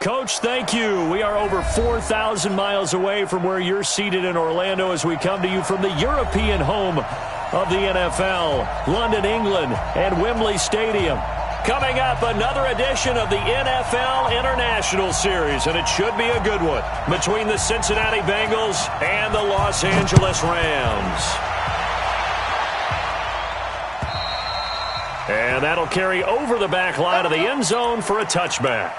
Coach, thank you. We are over 4,000 miles away from where you're seated in Orlando as we come to you from the European home of the NFL, London, England, and Wembley Stadium. Coming up, another edition of the NFL International Series, and it should be a good one, between the Cincinnati Bengals and the Los Angeles Rams. And that'll carry over the back line of the end zone for a touchback.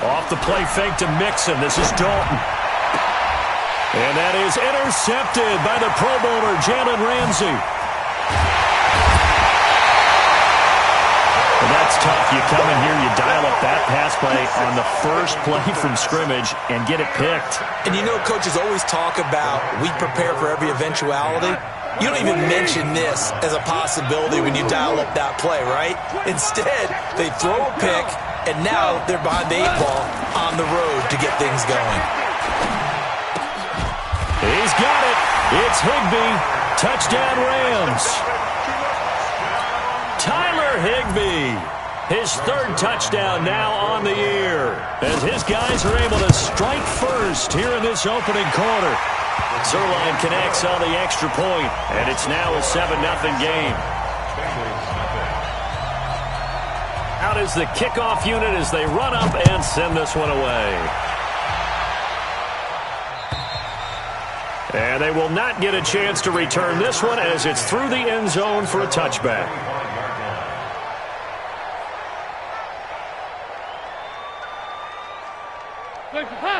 Off the play fake to Mixon. This is Dalton. And that is intercepted by the Pro Bowler, Jalen Ramsey. And that's tough. You come in here, you dial up that pass play on the first play from scrimmage and get it picked. And you know, coaches always talk about we prepare for every eventuality. You don't even mention this as a possibility when you dial up that play, right? Instead, they throw a pick, and now they're behind the 8-ball on the road to get things going. He's got it. It's Higbee. Touchdown Rams. Tyler Higbee. His third touchdown now on the year, as his guys are able to strike first here in this opening quarter. Zerline connects on the extra point, and it's now a 7-0 game. Out is the kickoff unit as they run up and send this one away. And they will not get a chance to return this one as it's through the end zone for a touchback.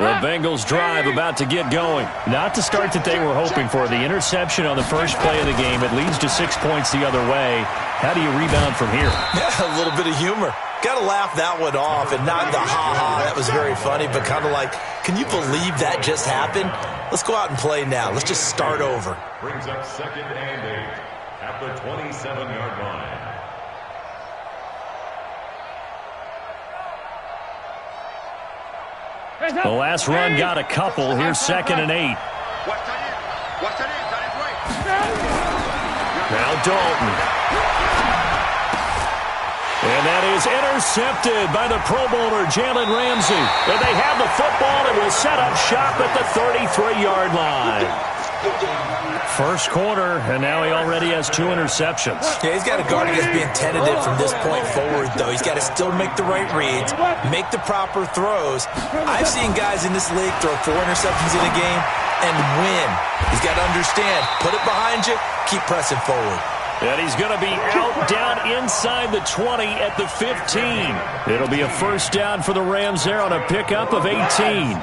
The Bengals drive about to get going. Not the start that they were hoping for. The interception on the first play of the game. It leads to 6 points the other way. How do you rebound from here? Yeah, a little bit of humor. Got to laugh that one off, and not the ha-ha. That was very funny, but kind of like, can you believe that just happened? Let's go out and play now. Let's just start over. Brings up 2nd and 8 at the 27-yard line. The last run got a couple. Here's 2nd and 8. Now Dalton. And that is intercepted by the Pro Bowler, Jalen Ramsey. And they have the football and will set up shop at the 33-yard line. First quarter, and now he already has 2 interceptions. Yeah, he's got to guard against being tentative from this point forward, though. He's got to still make the right reads, make the proper throws. I've seen guys in this league throw 4 interceptions in a game and win. He's got to understand, put it behind you, keep pressing forward. And he's going to be out down inside the 20 at the 15. It'll be a first down for the Rams there on a pickup of 18.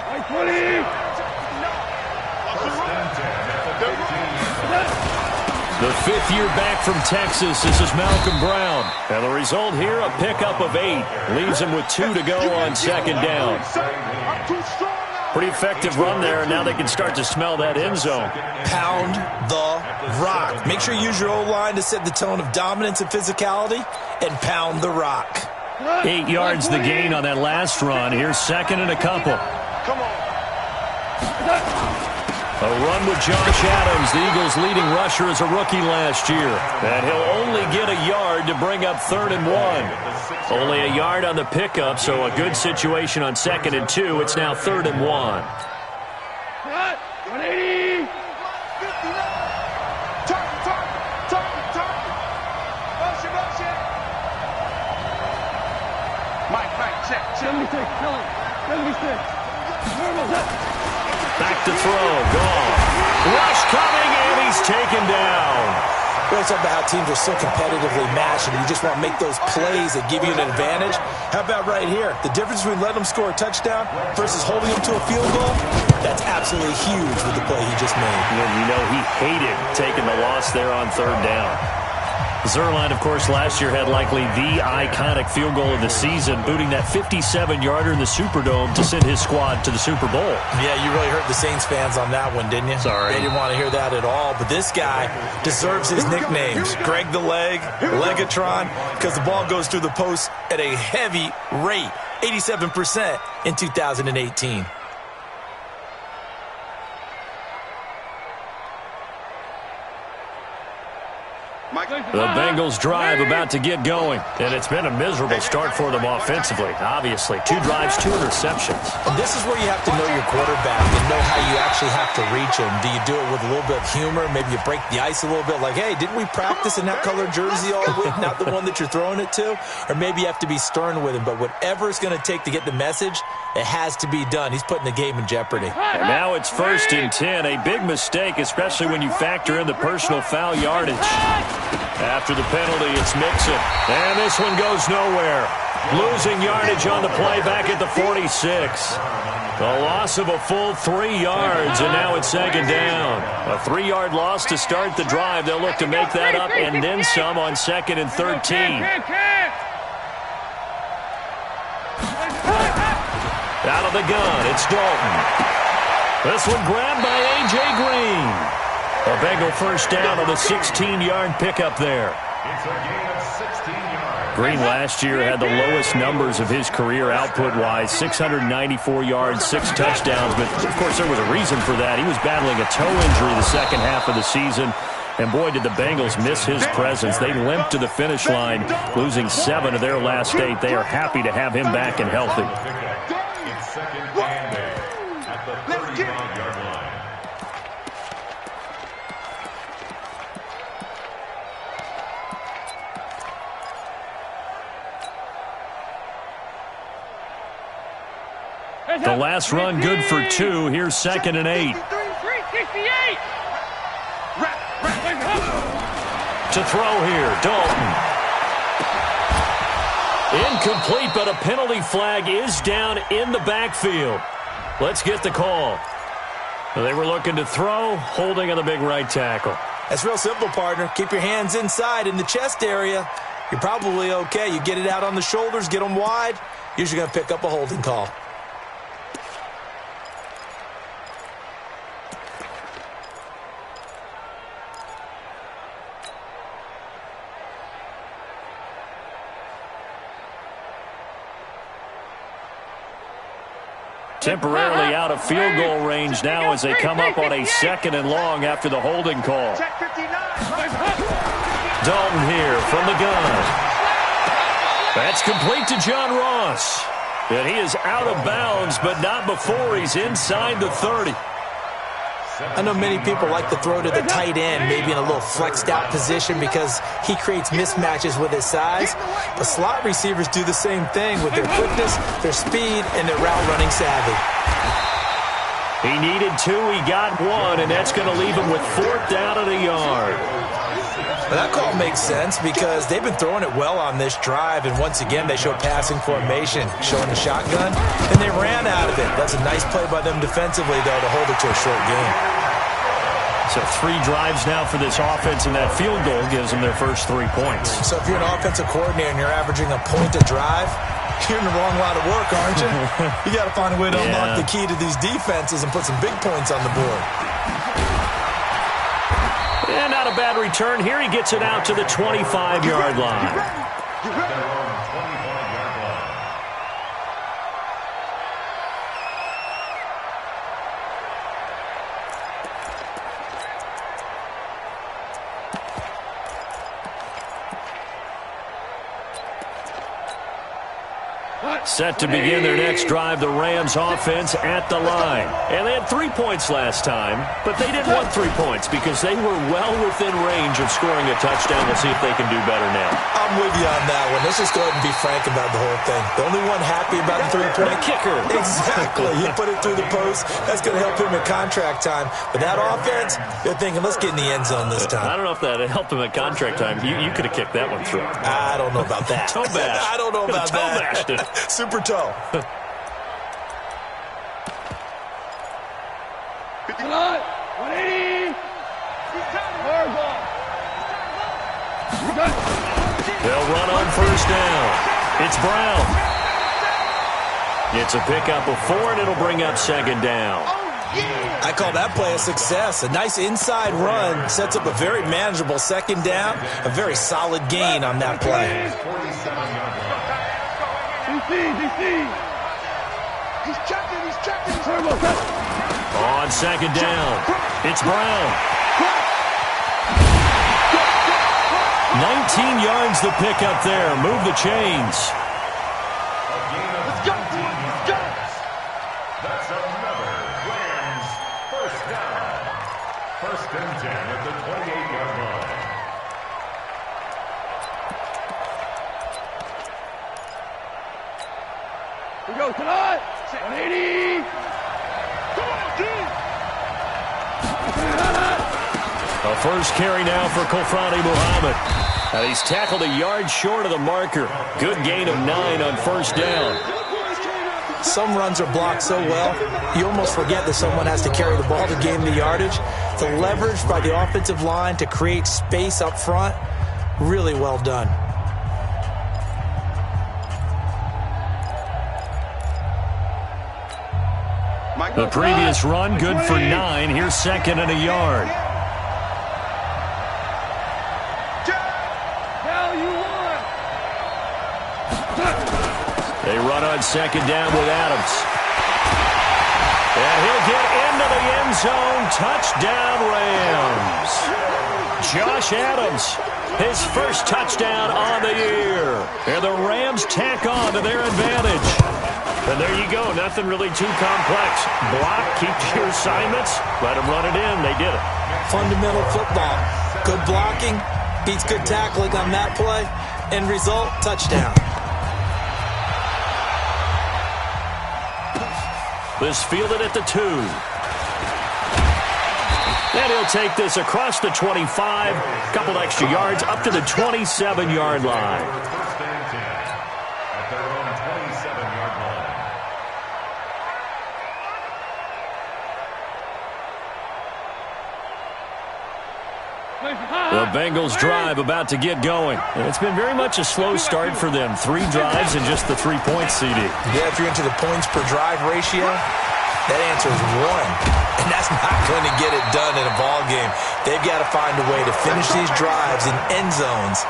The 5th year back from Texas, this is Malcolm Brown. And the result here, a pickup of 8. Leaves him with 2 to go on 2nd down. Pretty effective run there, and now they can start to smell that end zone. Pound the rock. Make sure you use your O-line to set the tone of dominance and physicality, and pound the rock. 8 yards the gain on that last run. Here's 2nd and a couple. Come on. A run with Josh Adams, the Eagles' leading rusher as a rookie last year. And he'll only get a yard to bring up 3rd and 1. Only a yard on the pickup, so a good situation on 2nd and 2. It's now 3rd and 1. 180. Mike, check. 76, tell him. 76. Back to throw, gone. Rush coming, and he's taken down. We always talk about how teams are so competitively matched, and you just want to make those plays that give you an advantage. How about right here? The difference between letting them score a touchdown versus holding them to a field goal, that's absolutely huge with the play he just made. And you know he hated taking the loss there on 3rd down. Zerline, of course, last year had likely the iconic field goal of the season, booting that 57-yarder in the Superdome to send his squad to the Super Bowl. Yeah, you really hurt the Saints fans on that one, didn't you? Sorry. They didn't want to hear that at all. But this guy deserves his nicknames. Greg the Leg, Legatron, because the ball goes through the post at a heavy rate, 87% in 2018. The Bengals drive about to get going, and it's been a miserable start for them offensively. Obviously, 2 drives, 2 interceptions. And this is where you have to know your quarterback and know how you actually have to reach him. Do you do it with a little bit of humor? Maybe you break the ice a little bit, like, hey, didn't we practice in that color jersey all week, not the one that you're throwing it to? Or maybe you have to be stern with him, but whatever it's going to take to get the message, it has to be done. He's putting the game in jeopardy. And now it's 1st and 10, a big mistake, especially when you factor in the personal foul yardage. After the penalty, it's Mixon. And this one goes nowhere. Losing yardage on the play back at the 46. The loss of a full 3 yards, and now it's 2nd down. A 3-yard loss to start the drive. They'll look to make that up and then some on 2nd and 13. Out of the gun, it's Dalton. This one grabbed by A.J. Green. A Bengal first down on the 16-yard pickup there. It's a gain of 16 yards. Green last year had the lowest numbers of his career output-wise, 694 yards, 6 touchdowns. But, of course, there was a reason for that. He was battling a toe injury the second half of the season. And, boy, did the Bengals miss his presence. They limped to the finish line, losing 7 of their last 8. They are happy to have him back and healthy. It's 2nd and 8 at the 35-yard line. The last run good for 2. Here's 2nd and 8. To throw here, Dalton. Incomplete, but a penalty flag is down in the backfield. Let's get the call. They were looking to throw, holding on the big right tackle. That's real simple, partner. Keep your hands inside in the chest area. You're probably okay. You get it out on the shoulders, get them wide. Usually going to pick up a holding call. Temporarily out of field goal range now as they come up on a 2nd and long after the holding call. Dalton here from the gun. That's complete to John Ross. And he is out of bounds, but not before he's inside the 30. I know many people like to throw to the tight end, maybe in a little flexed out position because he creates mismatches with his size. But slot receivers do the same thing with their quickness, their speed, and their route running savvy. He needed 2, he got 1, and that's going to leave him with 4th down and a yard. Well, that call makes sense because they've been throwing it well on this drive, and once again they show passing formation, showing the shotgun, and they ran out of it. That's a nice play by them defensively, though, to hold it to a short game. So 3 drives now for this offense, and that field goal gives them their first 3 points. So if you're an offensive coordinator and you're averaging a point a drive, you're in the wrong line of work, aren't you? You got to find a way to unlock the key to these defenses and put some big points on the board. And not a bad return. Here he gets it out to the 25-yard line. Set to begin their next drive, the Rams offense at the line. And they had 3 points last time, but they didn't want 3 points because they were well within range of scoring a touchdown. We'll see if they can do better now. I'm with you on that one. Let's just go ahead and be frank about the whole thing. The only one happy about the 3-point kicker. Exactly. He put it through the post. That's going to help him in contract time. But that offense, they're thinking, let's get in the end zone this time. I don't know if that helped him at contract time. You could have kicked that one through. I don't know about that. Toe bash. I don't know about toe that. Bashed it. Super toe. Come on, 180. They'll run on first down. It's Brown. It's a pickup of 4, and it'll bring up second down. I call that play a success. A nice inside run sets up a very manageable second down. A very solid gain on that play. He's checking. On second down, it's Brown. 19 yards the pickup there. Move the chains. Let's go. That's another Rams first down. First and 10 at the 28-yard line. We go tonight. 180. Come on, team. A first carry now for Kofrani Muhammad. And he's tackled a yard short of the marker. Good gain of 9 on first down. Some runs are blocked so well, you almost forget that someone has to carry the ball to gain the yardage. The leverage by the offensive line to create space up front, really well done. The previous run, good for 9. Here's second and a yard. They run on second down with Adams. And he'll get into the end zone. Touchdown, Rams. Josh Adams, his first touchdown on the year. And the Rams tack on to their advantage. And there you go. Nothing really too complex. Block, keep to your assignments. Let them run it in. They did it. Fundamental football. Good blocking, beats good tackling on that play. End result, touchdown. This fielded at the 2. And he'll take this across the 25. Couple extra yards up to the 27-yard line. First and 10 at their own 27-yard line. The Bengals drive about to get going. It's been very much a slow start for them. 3 drives and just the 3 points, CD. Yeah, if you're into the points per drive ratio, that answer is 1. And that's not going to get it done in a ball game. They've got to find a way to finish these drives in end zones,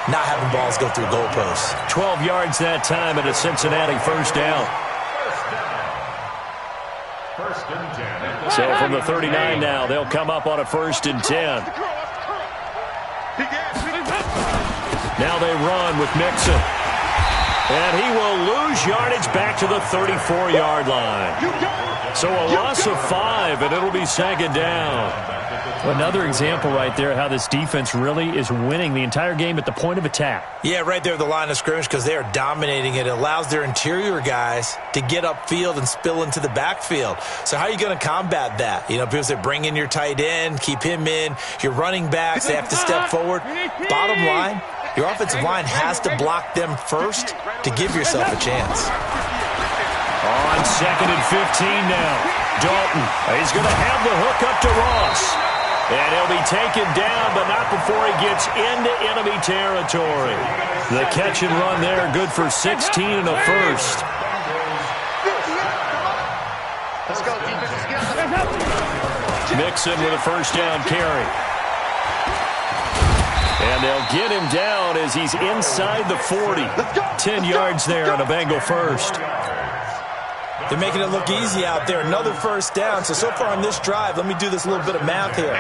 not having balls go through goalposts. 12 yards that time at a Cincinnati first down. First and 10. So from the 39 now, they'll come up on a first and 10. Now they run with Mixon. And he will lose yardage back to the 34-yard line. So a loss of 5, and it'll be second down. Another example right there how this defense really is winning the entire game at the point of attack. Yeah, right there at the line of scrimmage because they are dominating it. It allows their interior guys to get upfield and spill into the backfield. So how are you going to combat that? You know, because they bring in your tight end, keep him in. Your running backs, they have to step forward. Bottom line, your offensive line has to block them first to give yourself a chance. On second and 15 now. Dalton, he's going to have the hook up to Ross. And he'll be taken down, but not before he gets into enemy territory. The catch and run there, good for 16 and a first. Let's go, defense. Mixon with a first down carry. And they'll get him down as he's inside the 40. 10 yards there on a Bengal first. They're making it look easy out there. Another first down. So far on this drive, let me do this little bit of math here.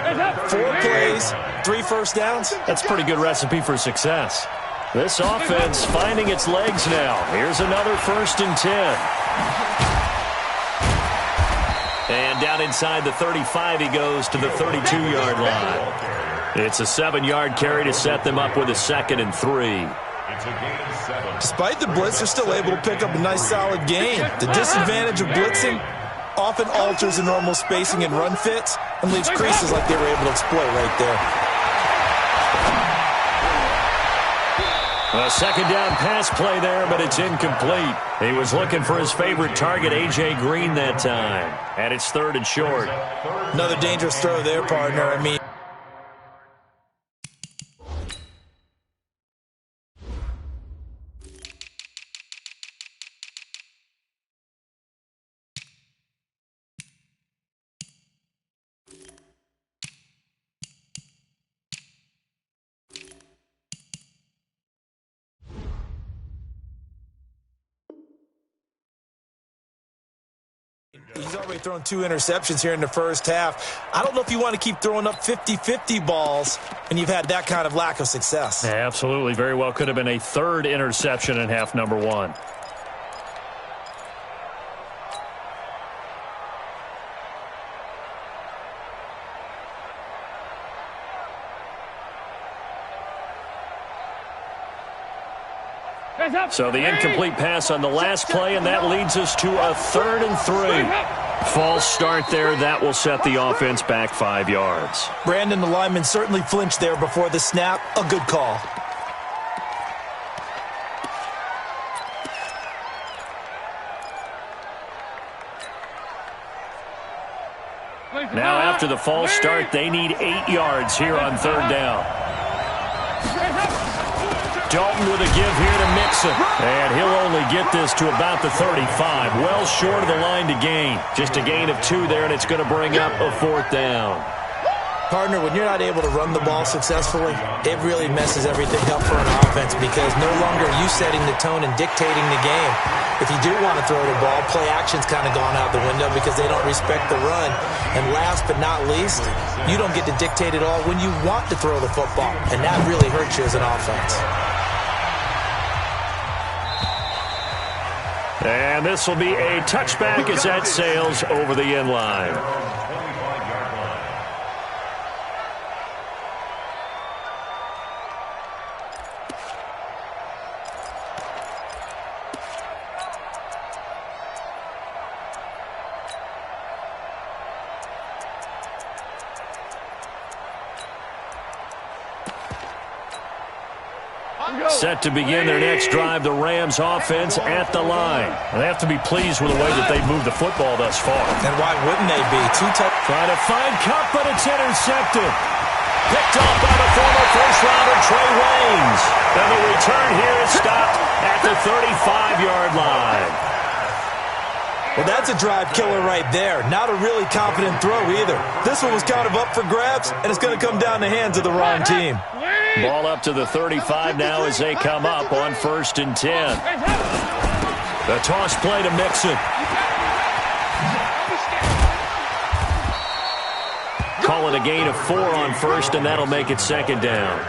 4 plays, 3 first downs. That's a pretty good recipe for success. This offense finding its legs now. Here's another first and 10. And down inside the 35, he goes to the 32-yard line. It's a 7-yard carry to set them up with a second and 3. Despite the blitz, they're still able to pick up a nice solid gain. The disadvantage of blitzing often alters the normal spacing and run fits and leaves creases like they were able to exploit right there. A second down pass play there, but it's incomplete. He was looking for his favorite target, A.J. Green, that time. And it's 3rd and short. Another dangerous throw there, partner. I mean, He's already thrown 2 interceptions here in the first half. I don't know if you want to keep throwing up 50-50 balls when you've had that kind of lack of success. Yeah, absolutely. Very well could have been a 3rd interception in half number 1. So the incomplete pass on the last play, and that leads us to a 3rd and 3. False start there. That will set the offense back 5 yards. Brandon, the lineman, certainly flinched there before the snap. A good call. Now after the false start, they need 8 yards here on 3rd down. Dalton with a give here to Mixon. And he'll only get this to about the 35. Well short of the line to gain. Just a gain of 2 there, and it's going to bring up a 4th down. Partner, when you're not able to run the ball successfully, it really messes everything up for an offense because no longer are you setting the tone and dictating the game. If you do want to throw the ball, play action's kind of gone out the window because they don't respect the run. And last but not least, you don't get to dictate it all when you want to throw the football. And that really hurts you as an offense. And this will be a touchback as that sails over the end line. Set to begin their next drive, the Rams offense at the line. They have to be pleased with the way that they've moved the football thus far. And why wouldn't they be? Trying to find Cup, but it's intercepted. Picked off by the former first-rounder Trey Waynes. And the return here is stopped at the 35-yard line. Well, that's a drive killer right there. Not a really confident throw either. This one was kind of up for grabs, and it's going to come down the hands of the wrong team. Ball up to the 35 now as they come up on 1st and 10. The toss play to Mixon. Call it a gain of 4 on 1st, and that'll make it 2nd down.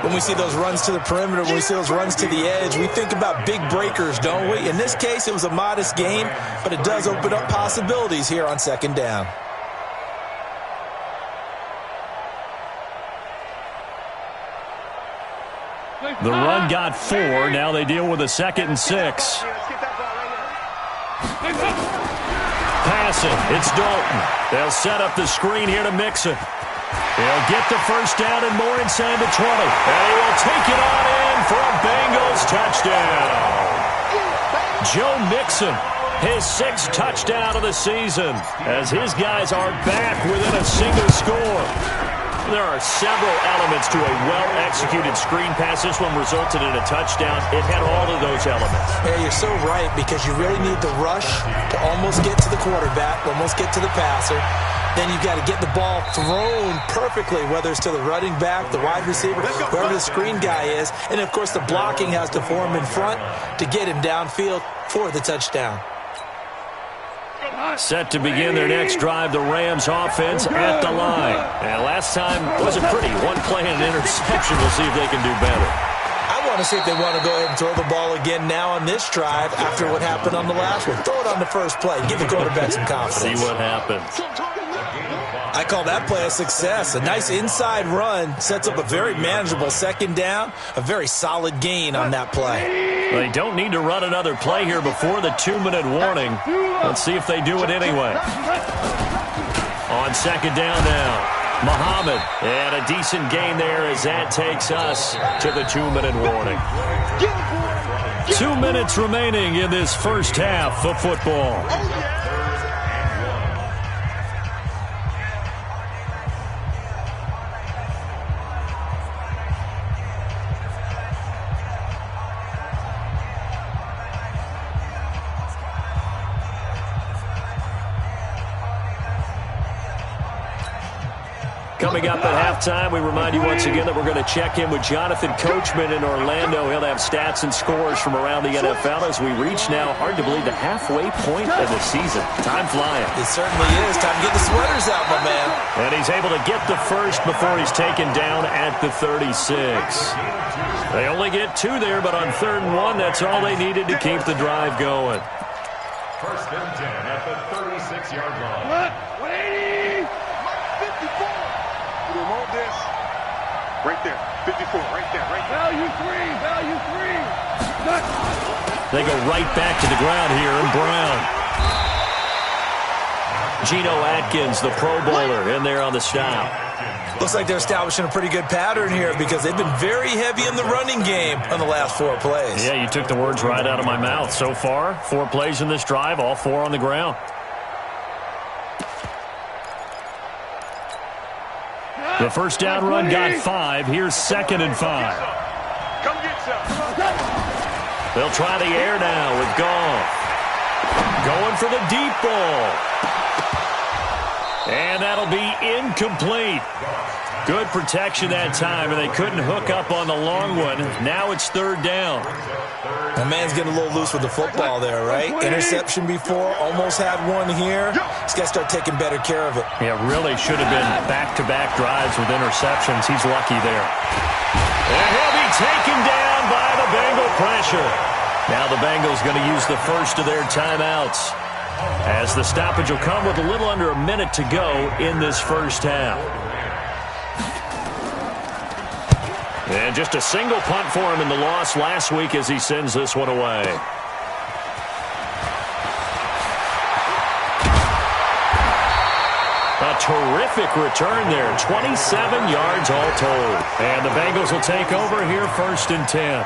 When we see those runs to the perimeter, when we see those runs to the edge, we think about big breakers, don't we? In this case, it was a modest gain, but it does open up possibilities here on 2nd down. The run got 4. Now they deal with a 2nd and 6. Passing. It's Dalton. They'll set up the screen here to Mixon. He'll get the 1st down and more inside the 20. And he will take it on in for a Bengals touchdown. Joe Mixon, his 6th touchdown of the season, as his guys are back within a single score. There are several elements to a well-executed screen pass. This one resulted in a touchdown. It had all of those elements. Yeah, you're so right, because you really need the rush to almost get to the quarterback, almost get to the passer. Then you've got to get the ball thrown perfectly, whether it's to the running back, the wide receiver, wherever the screen guy is. And, of course, the blocking has to form in front to get him downfield for the touchdown. Set to begin their next drive, the Rams offense at the line. And last time wasn't pretty. 1 play and an interception. We'll see if they can do better. I want to see if they want to go ahead and throw the ball again now on this drive after what happened on the last one. Throw it on the first play. Give the quarterback some confidence. See what happens. I call that play a success. A nice inside run sets up a very manageable 2nd down. A very solid gain on that play. They don't need to run another play here before the 2-minute warning. Let's see if they do it anyway. On 2nd down now. Muhammad, and a decent gain there as that takes us to the 2-minute warning. 2 minutes remaining in this first half of football. Coming up at halftime, we remind you once again that we're going to check in with Jonathan Coachman in Orlando. He'll have stats and scores from around the NFL as we reach now, hard to believe, the halfway point of the season. Time flying. It certainly is. Time to get the sweaters out, my man. And he's able to get the first before he's taken down at the 36. They only get 2 there, but on 3rd and 1, that's all they needed to keep the drive going. 1st and 10 at the 36-yard line. 180! 54! Remote this. Right there. 54. Right there. Right there. Value 3. Value 3. They go right back to the ground here, and Brown. Geno Atkins, the Pro Bowler, in there on the stop. Looks like they're establishing a pretty good pattern here because they've been very heavy in the running game on the last 4 plays. Yeah, you took the words right out of my mouth. So far, 4 plays in this drive, all 4 on the ground. The first down run got 5. Here's 2nd and 5. Come get some. They'll try the air now with Goff. Going for the deep ball. And that'll be incomplete. Good protection that time, and they couldn't hook up on the long one. Now it's 3rd down. My man's getting a little loose with the football there, right? Interception before, almost had one here. He's got to start taking better care of it. Yeah, really should have been back-to-back drives with interceptions. He's lucky there. And he'll be taken down by the Bengal pressure. Now the Bengals going to use the first of their timeouts, as the stoppage will come with a little under a minute to go in this first half. And just a single punt for him in the loss last week as he sends this one away. A terrific return there. 27 yards all told. And the Bengals will take over here 1st and 10.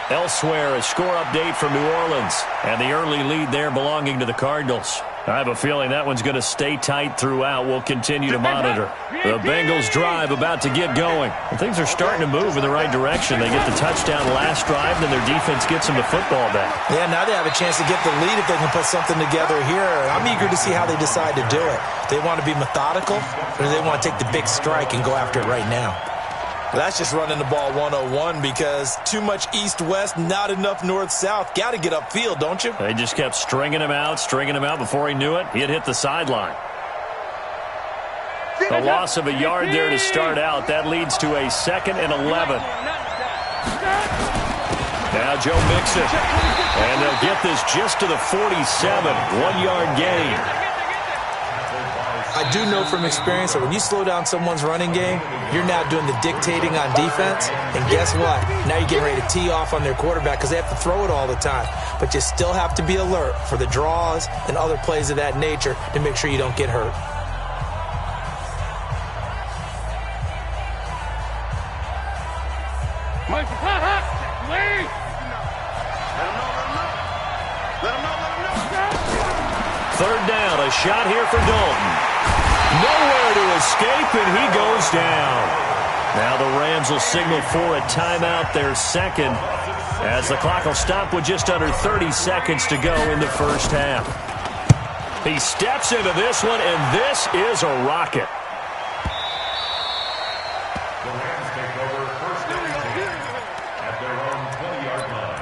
Elsewhere, a score update from New Orleans, and the early lead there belonging to the Cardinals. I have a feeling that one's going to stay tight throughout. We'll continue to monitor. The Bengals drive about to get going. And things are starting to move in the right direction. They get the touchdown last drive, then their defense gets them the football back. Yeah, now they have a chance to get the lead if they can put something together here. I'm eager to see how they decide to do it. They want to be methodical, or do they want to take the big strike and go after it right now? Well, that's just running the ball 101 because too much east-west, not enough north-south. Got to get upfield, don't you? They just kept stringing him out. Before he knew it, he had hit the sideline. The loss of a yard there to start out. That leads to a 2nd and 11. Now Joe Mixon. And they'll get this just to the 47. 1-yard gain. I do know from experience that when you slow down someone's running game, you're now doing the dictating on defense. And guess what? Now you're getting ready to tee off on their quarterback because they have to throw it all the time. But you still have to be alert for the draws and other plays of that nature to make sure you don't get hurt. Third down, a shot here for Dalton. Nowhere to escape, and he goes down. Now the Rams will signal for a timeout, their 2nd, as the clock will stop with just under 30 seconds to go in the first half. He steps into this one, and this is a rocket. The Rams take over 1st and 10 at their own 20-yard line.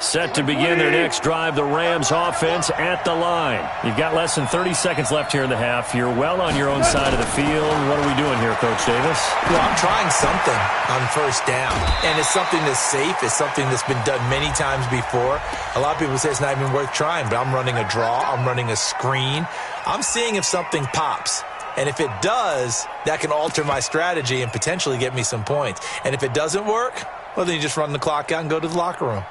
Set to begin their next drive, the Rams offense at the line. You've got less than 30 seconds left here in the half. You're well on your own side of the field. What are we doing here, Coach Davis? Well, I'm trying something on 1st down, and it's something that's safe. It's something that's been done many times before. A lot of people say it's not even worth trying, but I'm running a draw. I'm running a screen. I'm seeing if something pops. And if it does, that can alter my strategy and potentially get me some points. And if it doesn't work, well, then you just run the clock out and go to the locker room.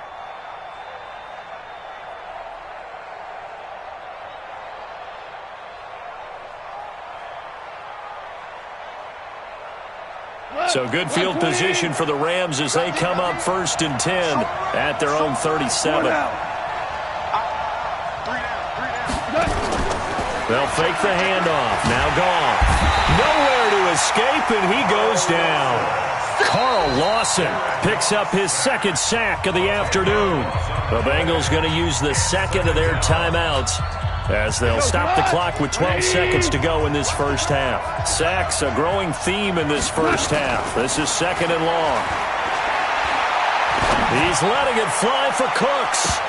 So good field position for the Rams as they come up 1st and 10 at their own 37. They'll fake the handoff. Now Goff. Nowhere to escape, and he goes down. Carl Lawson picks up his second sack of the afternoon. The Bengals going to use the second of their timeouts as they'll stop the clock with 12 seconds to go in this first half. Sacks, a growing theme in this first half. This is second and long. He's letting it fly for Cooks.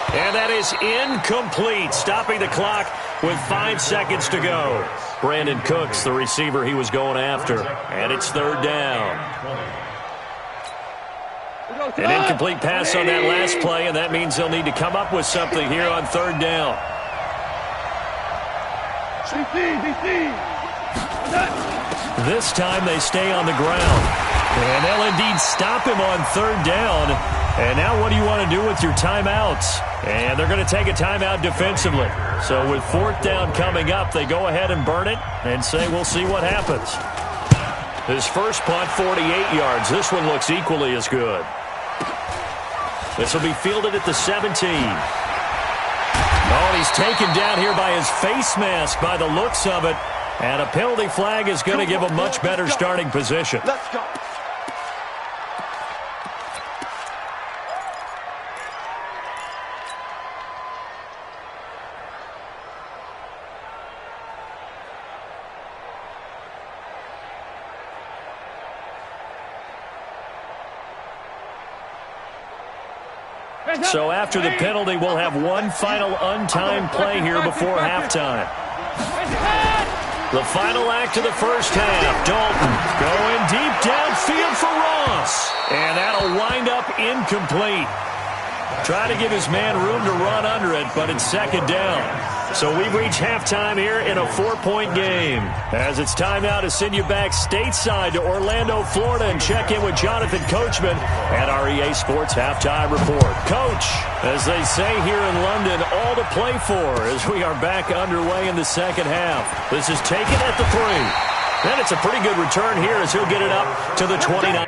And that is incomplete, stopping the clock with 5 seconds to go. Brandon Cooks, the receiver he was going after. And it's third down. An incomplete pass on that last play, and that means they'll need to come up with something here on third down. This time they stay on the ground. And they'll indeed stop him on third down. And now what do you want to do with your timeouts? And they're going to take a timeout defensively. So with fourth down coming up, they go ahead and burn it and say we'll see what happens. His first punt, 48 yards. This one looks equally as good. This will be fielded at the 17. Oh, he's taken down here by his face mask by the looks of it. And a penalty flag is going to give a much better starting position. Let's go. So after the penalty, we'll have one final untimed play here before halftime. The final act of the first half. Dalton going deep downfield for Ross. And that'll wind up incomplete. Trying to give his man room to run under it, but it's second down. So we've reached halftime here in a 4-point game. As it's time now to send you back stateside to Orlando, Florida, and check in with Jonathan Coachman at our EA Sports Halftime Report. Coach, as they say here in London, all to play for as we are back underway in the second half. This is taken at the 3. Then it's a pretty good return here as he'll get it up to the 29.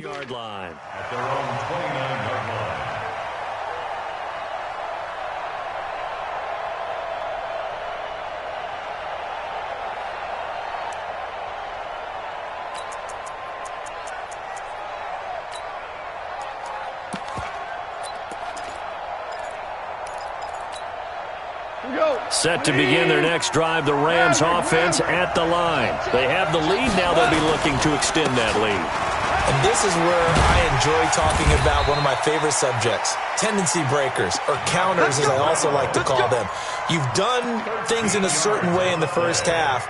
Yard line. At their own 29-yard line. Set to begin their next drive, the Rams offense at the line. They have the lead now. They'll be looking to extend that lead. And this is where I enjoy talking about one of my favorite subjects, tendency breakers, or counters as I also like to call them. You've done things in a certain way in the first half,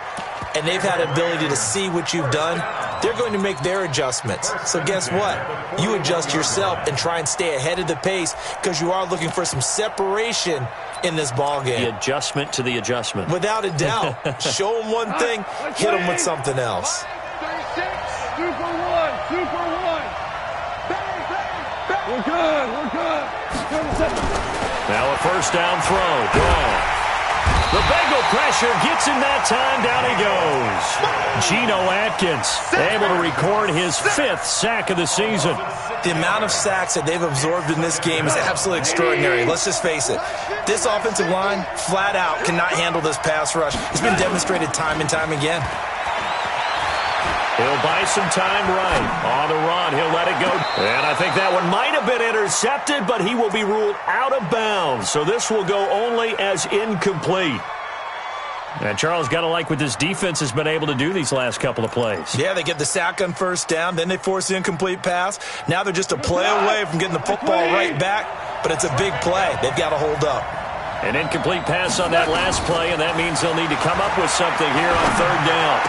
and they've had the ability to see what you've done. They're going to make their adjustments. So guess what? You adjust yourself and try and stay ahead of the pace because you are looking for some separation in this ball game. The adjustment to the adjustment. Without a doubt. Show them one thing, hit them with something else. 36, 2 for 1, 2 for 1. Bang, bang, bang. We're good, we're good. Now a first down throw. Draw. The Bengal pressure gets him that time. Down he goes. Geno Atkins able to record his 5th sack of the season. The amount of sacks that they've absorbed in this game is absolutely extraordinary. Let's just face it. This offensive line, flat out, cannot handle this pass rush. It's been demonstrated time and time again. He'll buy some time right. On the run, he'll let it go. And I think that one might have been intercepted, but he will be ruled out of bounds. So this will go only as incomplete. And Charles, got to like what this defense has been able to do these last couple of plays. Yeah, they get the sack on first down, then they force the incomplete pass. Now they're just a play away from getting the football right back, but it's a big play. They've got to hold up. An incomplete pass on that last play, and that means they'll need to come up with something here on third down.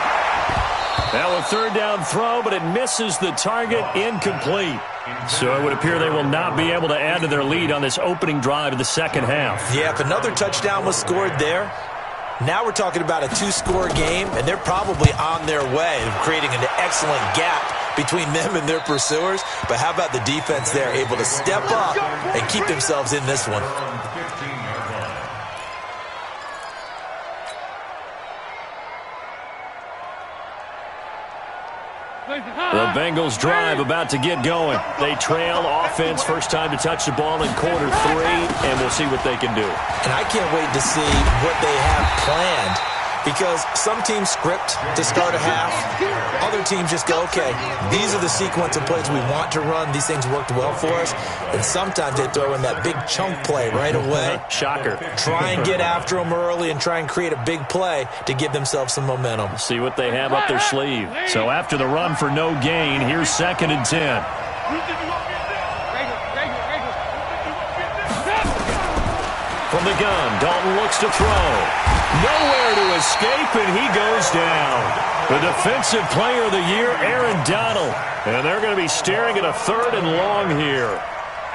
Now a third down throw, but it misses the target, incomplete. So it would appear they will not be able to add to their lead on this opening drive of the second half. Yeah, if another touchdown was scored there, now we're talking about a 2-score game, and they're probably on their way of creating an excellent gap between them and their pursuers. But how about the defense there, able to step up and keep themselves in this one? The Bengals drive about to get going. They trail offense, first time to touch the ball in quarter 3, and we'll see what they can do. And I can't wait to see what they have planned, because some teams script to start a half. Other teams just go, okay, these are the sequence of plays we want to run. These things worked well for us. And sometimes they throw in that big chunk play right away. Shocker. Try and get after them early and try and create a big play to give themselves some momentum. See what they have up their sleeve. So after the run for no gain, here's 2nd and 10. From the gun, Dalton looks to throw. Nowhere to escape, and he goes down. The defensive player of the year, Aaron Donald. And they're going to be staring at a 3rd and long here.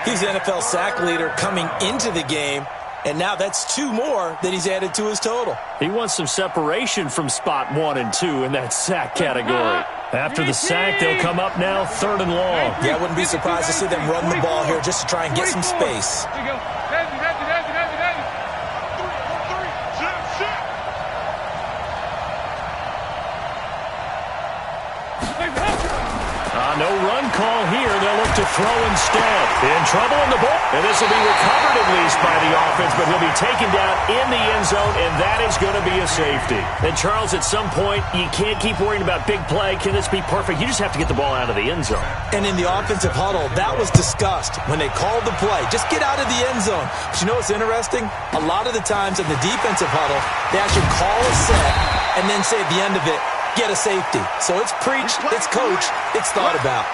He's NFL sack leader coming into the game, and now that's 2 more that he's added to his total. He wants some separation from spot 1 and 2 in that sack category. After the sack, they'll come up now 3rd and long. Yeah, I wouldn't be surprised to see them run the ball here just to try and get some space. No run call here. They'll look to throw instead. In trouble in the ball. And this will be recovered at least by the offense, but he'll be taken down in the end zone, and that is going to be a safety. And, Charles, at some point, you can't keep worrying about big play. Can this be perfect? You just have to get the ball out of the end zone. And in the offensive huddle, that was discussed when they called the play. Just get out of the end zone. But you know what's interesting? A lot of the times in the defensive huddle, they actually call a set and then say at the end of it, get a safety. So it's preached, it's coached, it's thought about.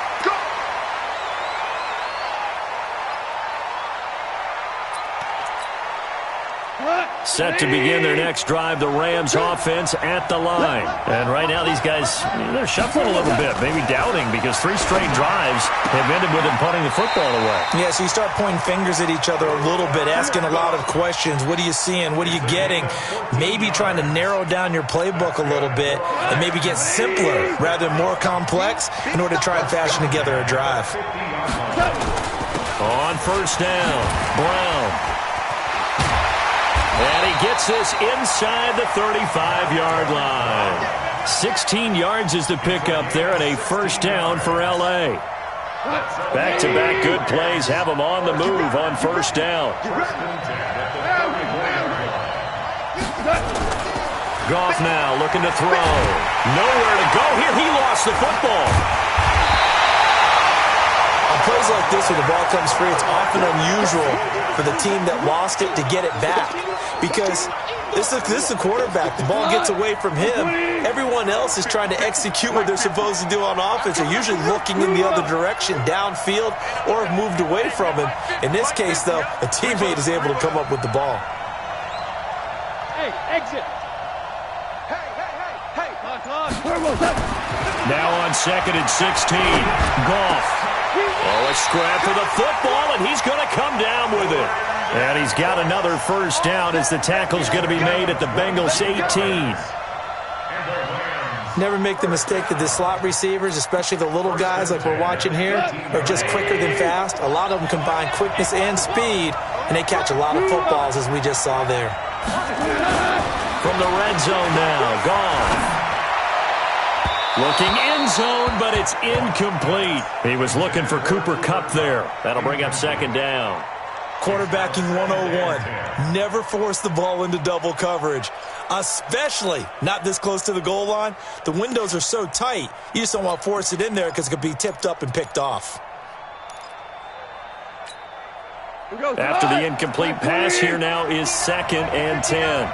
Set to begin their next drive, the Rams offense at the line. And right now these guys, they're shuffling a little bit, maybe doubting, because 3 straight drives have ended with them punting the football away. Yeah, so you start pointing fingers at each other a little bit, asking a lot of questions. What are you seeing? What are you getting? Maybe trying to narrow down your playbook a little bit and maybe get simpler rather than more complex in order to try and fashion together a drive. On first down, Brown. And he gets this inside the 35-yard line. 16 yards is the pickup there, and a first down for L.A. Back-to-back good plays have them on the move on first down. Goff now looking to throw. Nowhere to go here. He lost the football. On plays like this where the ball comes free, it's often unusual for the team that lost it to get it back, because this is a quarterback. The ball gets away from him. Everyone else is trying to execute what they're supposed to do on offense. They're usually looking in the other direction, downfield, or have moved away from him. In this case, though, a teammate is able to come up with the ball. Hey, exit. Hey. Now on 2nd and 16, Goff. Oh, a scrap for the football, and he's going to come down with it. And he's got another first down as the tackle's going to be made at the Bengals 18. Never make the mistake that the slot receivers, especially the little guys like we're watching here, are just quicker than fast. A lot of them combine quickness and speed, and they catch a lot of footballs, as we just saw there. From the red zone now, Goff. Looking end zone, but it's incomplete. He was looking for Cooper Kupp there. That'll bring up 2nd down. Quarterbacking 101. Never force the ball into double coverage, especially not this close to the goal line. The windows are so tight, you just don't want to force it in there because it could be tipped up and picked off. After the incomplete pass, here now is 2nd and 10.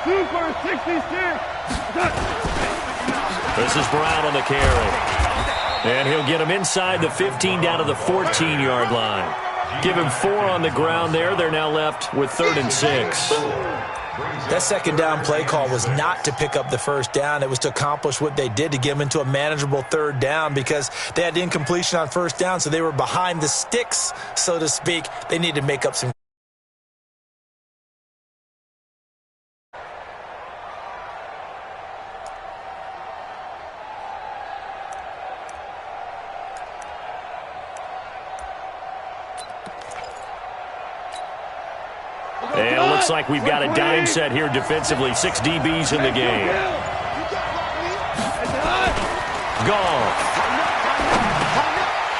Super 66. This is Brown on the carry. And he'll get him inside the 15 down to the 14-yard line. Give him 4 on the ground there. They're now left with 3rd and 6. That second down play call was not to pick up the first down. It was to accomplish what they did, to get them into a manageable 3rd down, because they had incompletion on first down, so they were behind the sticks, so to speak. They need to make up some. And it looks like we've got a dime set here defensively. 6 DBs in the game. Goff.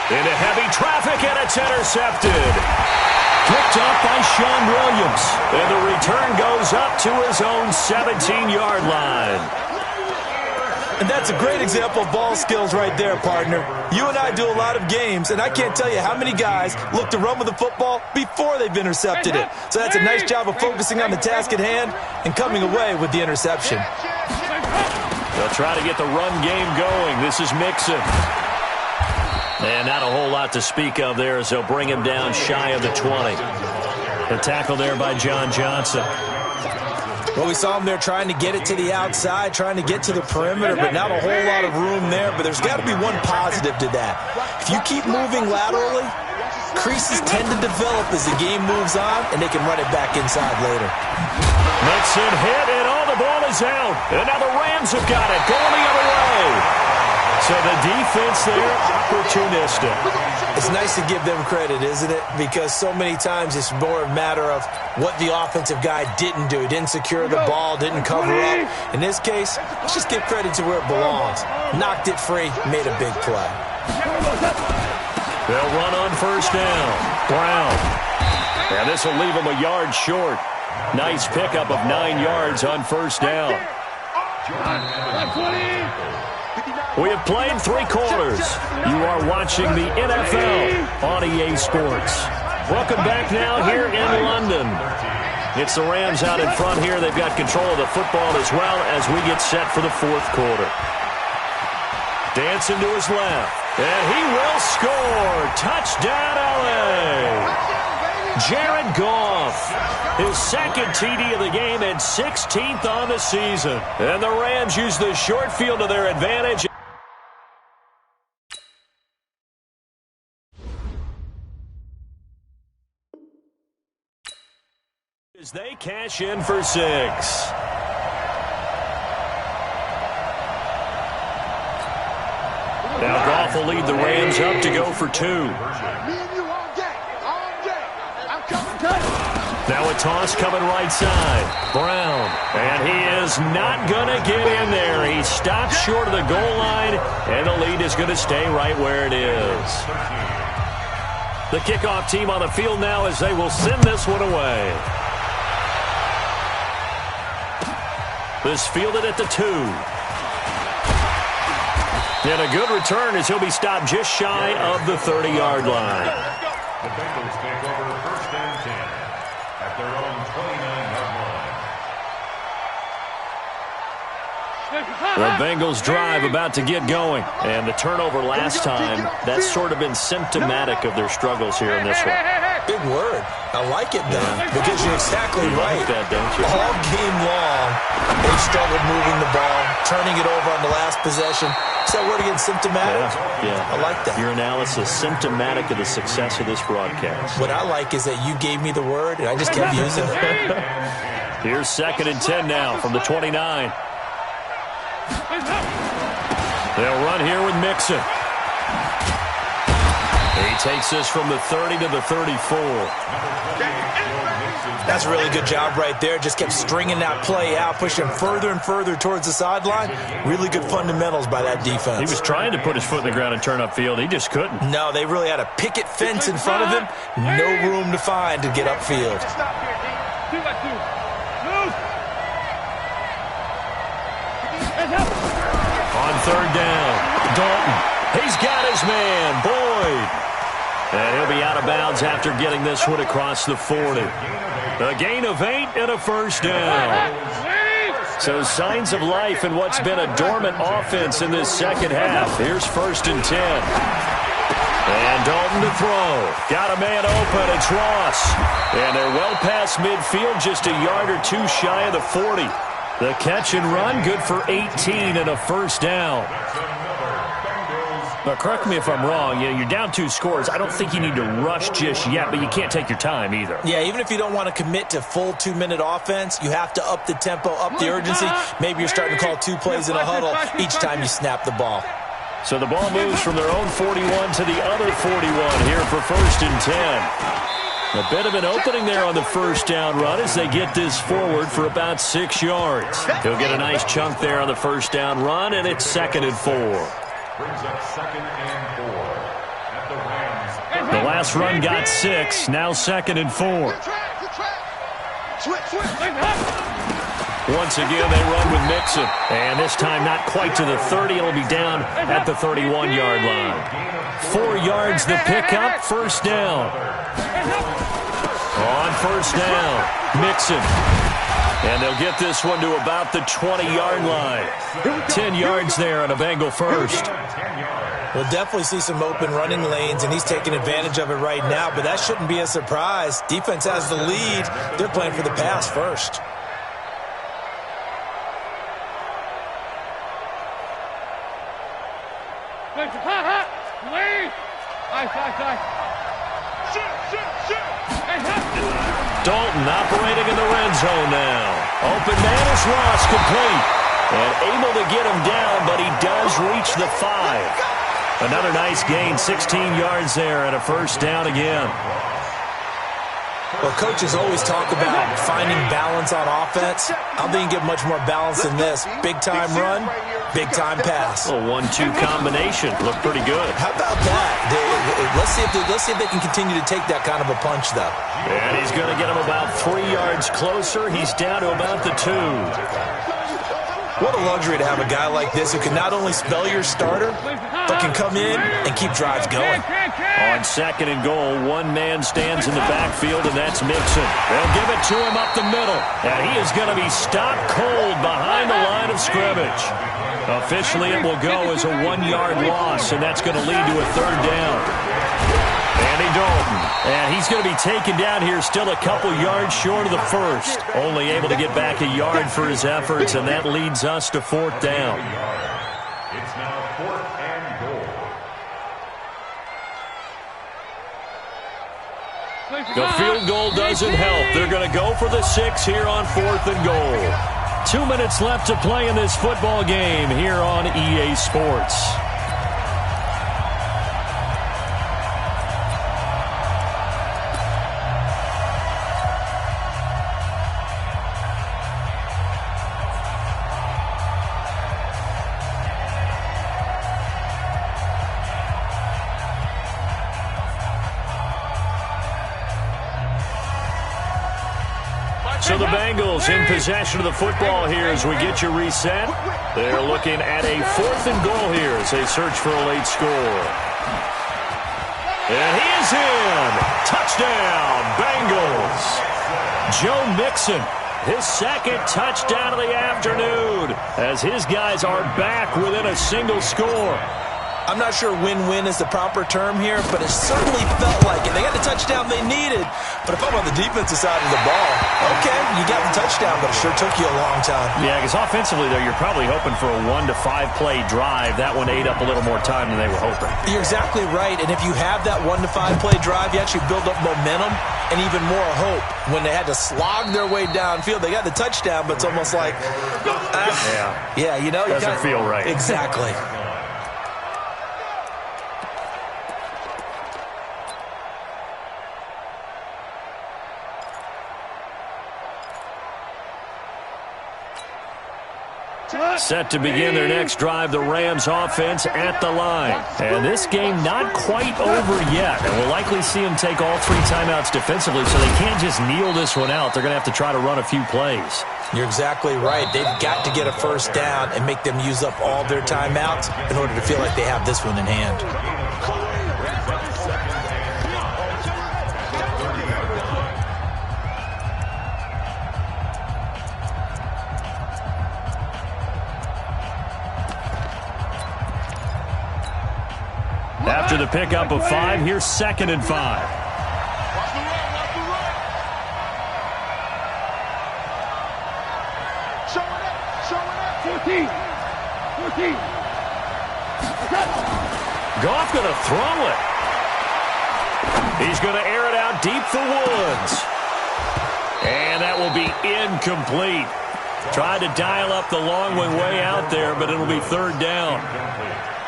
Into heavy traffic, and it's intercepted. Picked up by Sean Williams. And the return goes up to his own 17-yard line. And that's a great example of ball skills right there, partner. You and I do a lot of games, and I can't tell you how many guys look to run with the football before they've intercepted it. So that's a nice job of focusing on the task at hand and coming away with the interception. They'll try to get the run game going. This is Mixon. And not a whole lot to speak of there as they'll bring him down shy of the 20. The tackle there by John Johnson. Well, we saw him there trying to get it to the outside, trying to get to the perimeter, but not a whole lot of room there. But there's got to be one positive to that. If you keep moving laterally, creases tend to develop as the game moves on, and they can run it back inside later. Mixon hit, and the ball is out. And now the Rams have got it, going the other way. So the defense there, opportunistic. It's nice to give them credit, isn't it? Because so many times it's more a matter of what the offensive guy didn't do. Didn't secure the ball, didn't cover up. In this case, let's just give credit to where it belongs. Knocked it free, made a big play. They'll run on first down. Brown. And this will leave him a yard short. Nice pickup of 9 yards on first down. We have played 3 quarters. You are watching the NFL on EA Sports. Welcome back now here in London. It's the Rams out in front here. They've got control of the football as well as we get set for the 4th quarter. Dancing to his left. And he will score. Touchdown, LA. Jared Goff, his 2nd TD of the game and 16th on the season. And the Rams use the short field to their advantage. As they cash in for 6. Now Goff will lead the Rams up to go for 2. Now a toss coming right side. Brown. And he is not going to get in there. He stops short of the goal line, and the lead is going to stay right where it is. The kickoff team on the field now as they will send this one away. This fielded at the 2. And a good return as he'll be stopped just shy of the 30-yard line. The Bengals take over 1st and 10 at their own 29-yard line. The Bengals drive about to get going. And the turnover last time, that's sort of been symptomatic of their struggles here in this one. Big word. I like it, though, because you're exactly right. Like that, don't you? All game long, they struggled moving the ball, turning it over on the last possession. Is that word again, symptomatic? Yeah. I like that. Your analysis, symptomatic of the success of this broadcast. What I like is that you gave me the word, and I just kept using it. Here's 2nd and 10 now from the 29. They'll run here with Mixon. He takes this from the 30 to the 34. That's a really good job right there. Just kept stringing that play out, pushing further and further towards the sideline. Really good fundamentals by that defense. He was trying to put his foot in the ground and turn upfield. He just couldn't. No, they really had a picket fence in front of him. No room to find to get upfield. On 3rd down, Dalton. He's got his man, Boyd. And he'll be out of bounds after getting this one across the 40. A gain of 8 and a 1st down. So signs of life in what's been a dormant offense in this second half. Here's 1st and 10. And Dalton to throw. Got a man open. It's Ross. And they're well past midfield, just a yard or two shy of the 40. The catch and run, good for 18 and a first down. But correct me if I'm wrong, you're down 2 scores. I don't think you need to rush just yet, but you can't take your time either. Yeah, even if you don't want to commit to full 2-minute offense, you have to up the tempo, up the urgency. Maybe you're starting to call 2 plays in a huddle each time you snap the ball. So the ball moves from their own 41 to the other 41 here for 1st and 10. A bit of an opening there on the first down run as they get this forward for about 6 yards. He'll get a nice chunk there on the first down run, and it's 2nd and 4. Brings up 2nd and 4 at the Rams. The last run got 6, now 2nd and 4. Once again, they run with Mixon. And this time not quite to the 30. It'll be down at the 31-yard line. 4 yards the pickup, first down. On first down, Mixon. And they'll get this one to about the 20-yard line. 10 yards there on a Bengal first. We'll definitely see some open running lanes, and he's taking advantage of it right now, but that shouldn't be a surprise. Defense has the lead. They're playing for the pass first. Dalton operating in the red zone now. Open man is Ross, complete. And able to get him down, but he does reach the 5. Another nice gain, 16 yards there and a first down again. Well, coaches always talk about finding balance on offense. I don't think you get much more balance than this. Big-time run, big-time pass. A 1-2 combination. Looked pretty good. How about that? Let's see if they can continue to take that kind of a punch, though. And he's going to get him about 3 yards closer. He's down to about the 2. What a luxury to have a guy like this who can not only spell your starter, but can come in and keep drives going. On 2nd and goal, one man stands in the backfield, and that's Mixon. They'll give it to him up the middle, and he is going to be stopped cold behind the line of scrimmage. Officially, it will go as a 1-yard loss, and that's going to lead to a third down. Andy Dalton, and he's going to be taken down here still a couple yards short of the first. Only able to get back a yard for his efforts, and that leads us to 4th down. It's now 4th and goal. The field goal doesn't help. They're going to go for the 6 here on 4th and goal. 2 minutes left to play in this football game here on EA Sports. So the Bengals in possession of the football here as we get you reset. They're looking at a 4th and goal here as they search for a late score. And he is in. Touchdown, Bengals. Joe Mixon, his 2nd touchdown of the afternoon as his guys are back within a single score. I'm not sure win-win is the proper term here, but it certainly felt like it. They got the touchdown they needed. But if I'm on the defensive side of the ball, okay, you got the touchdown, but it sure took you a long time. Yeah, because offensively, though, you're probably hoping for a 1 to 5 play drive. That one ate up a little more time than they were hoping. You're exactly right. And if you have that 1 to 5 play drive, you actually build up momentum and even more hope. When they had to slog their way downfield, they got the touchdown, but it's almost like, yeah, you know. Doesn't feel right. Exactly. Set to begin their next drive, the Rams offense at the line. And this game not quite over yet. And we'll likely see them take all 3 timeouts defensively, so they can't just kneel this one out. They're going to have to try to run a few plays. You're exactly right. They've got to get a first down and make them use up all their timeouts in order to feel like they have this one in hand. After the pickup of 5, here's 2nd and 5. Watch the run, watch the run. Show it up, show it up. 14. 14. Goff going to throw it. He's going to air it out deep for Woods. And that will be incomplete. Tried to dial up the long way out there, but it'll be 3rd down.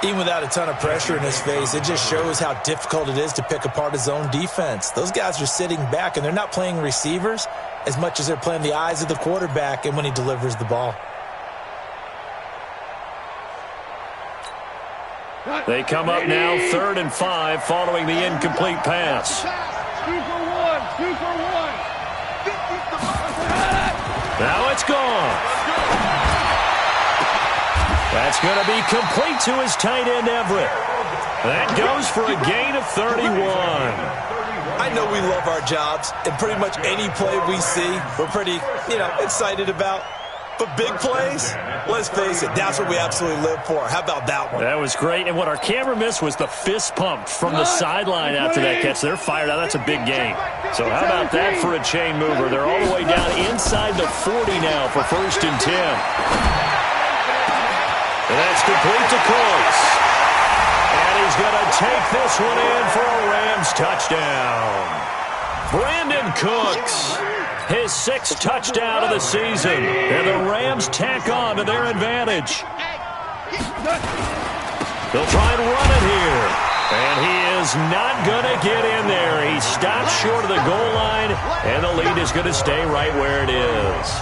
Even without a ton of pressure in his face, it just shows how difficult it is to pick apart his own defense. Those guys are sitting back, and they're not playing receivers as much as they're playing the eyes of the quarterback and when he delivers the ball. They come up now 3rd and 5 following the incomplete pass. 2 for 1. 2 for 1. Now it's gone. That's going to be complete to his tight end, Everett. That goes for a gain of 31. I know we love our jobs, and pretty much any play we see, we're pretty, excited about. But big plays, let's face it, that's what we absolutely live for. How about that one? That was great. And what our camera missed was the fist pump from the sideline after that catch. They're fired out. That's a big gain. So how about that for a chain mover? They're all the way down inside the 40 now for 1st and 10. And that's complete to Cooks. And he's going to take this one in for a Rams touchdown. Brandon Cooks, his 6th touchdown of the season. And the Rams tack on to their advantage. They'll try and run it here. And he is not going to get in there. He stops short of the goal line, and the lead is going to stay right where it is.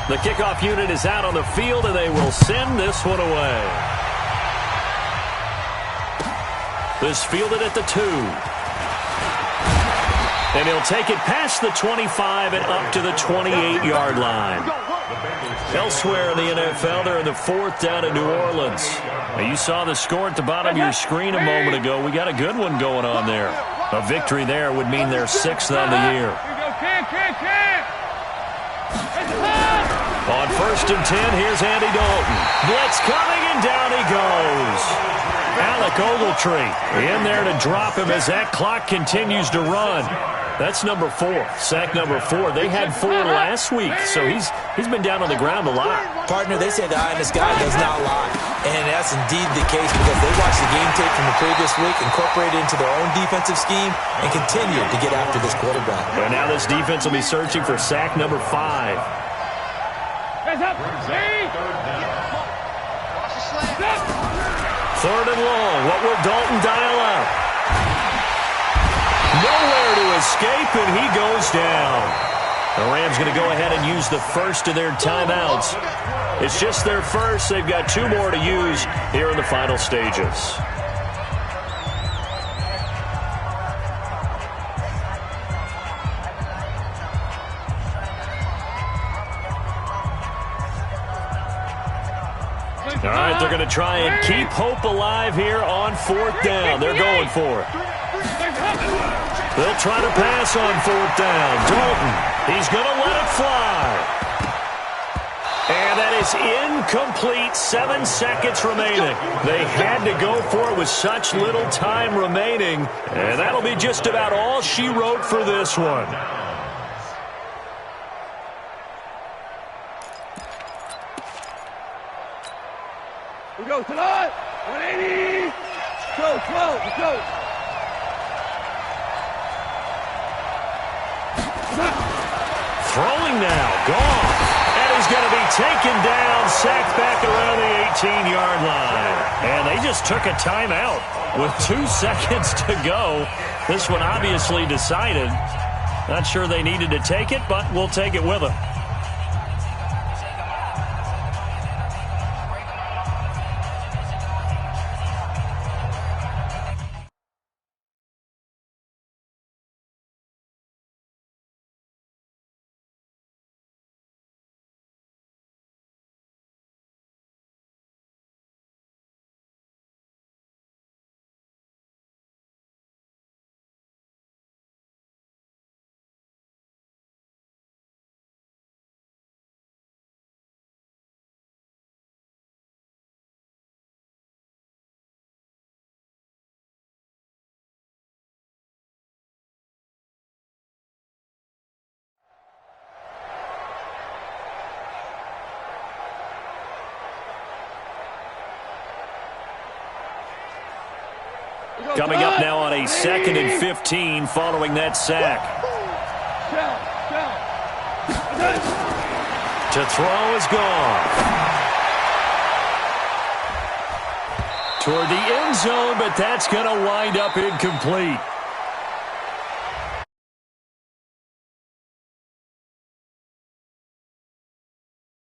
The kickoff unit is out on the field, and they will send this one away. This fielded at the 2. And he'll take it past the 25 and up to the 28-yard line. Elsewhere in the NFL, they're in the 4th down in New Orleans. Now, you saw the score at the bottom of your screen a moment ago. We got a good one going on there. A victory there would mean they're 6th on the year. On 1st and 10, here's Andy Dalton. Blitz coming, and down he goes. Alec Ogletree in there to drop him as that clock continues to run. That's number 4, sack number 4. They had 4 last week, so he's been down on the ground a lot. Partner, they say the eye in the sky does not lie. And that's indeed the case because they watched the game tape from the previous week, incorporated it into their own defensive scheme, and continue to get after this quarterback. But now this defense will be searching for sack number 5. Hands up. 3rd and long. What will Dalton dial up? Nowhere to escape, and he goes down. The Rams going to go ahead and use the first of their timeouts. It's just their first. They've got 2 more to use here in the final stages. All right, they're going to try and keep hope alive here on 4th down. They're going for it. They'll try to pass on 4th down. Dalton, he's going to let it fly. And that is incomplete. 7 seconds remaining. They had to go for it with such little time remaining. And that'll be just about all she wrote for this one. We go tonight. 180. Go. Throwing now. Gone. And he's going to be taken down, sacked back around the 18-yard line. And they just took a timeout with 2 seconds to go. This one obviously decided. Not sure they needed to take it, but we'll take it with them. Coming up now on a 2nd and 15 following that sack. To throw is gone. Toward the end zone, but that's going to wind up incomplete.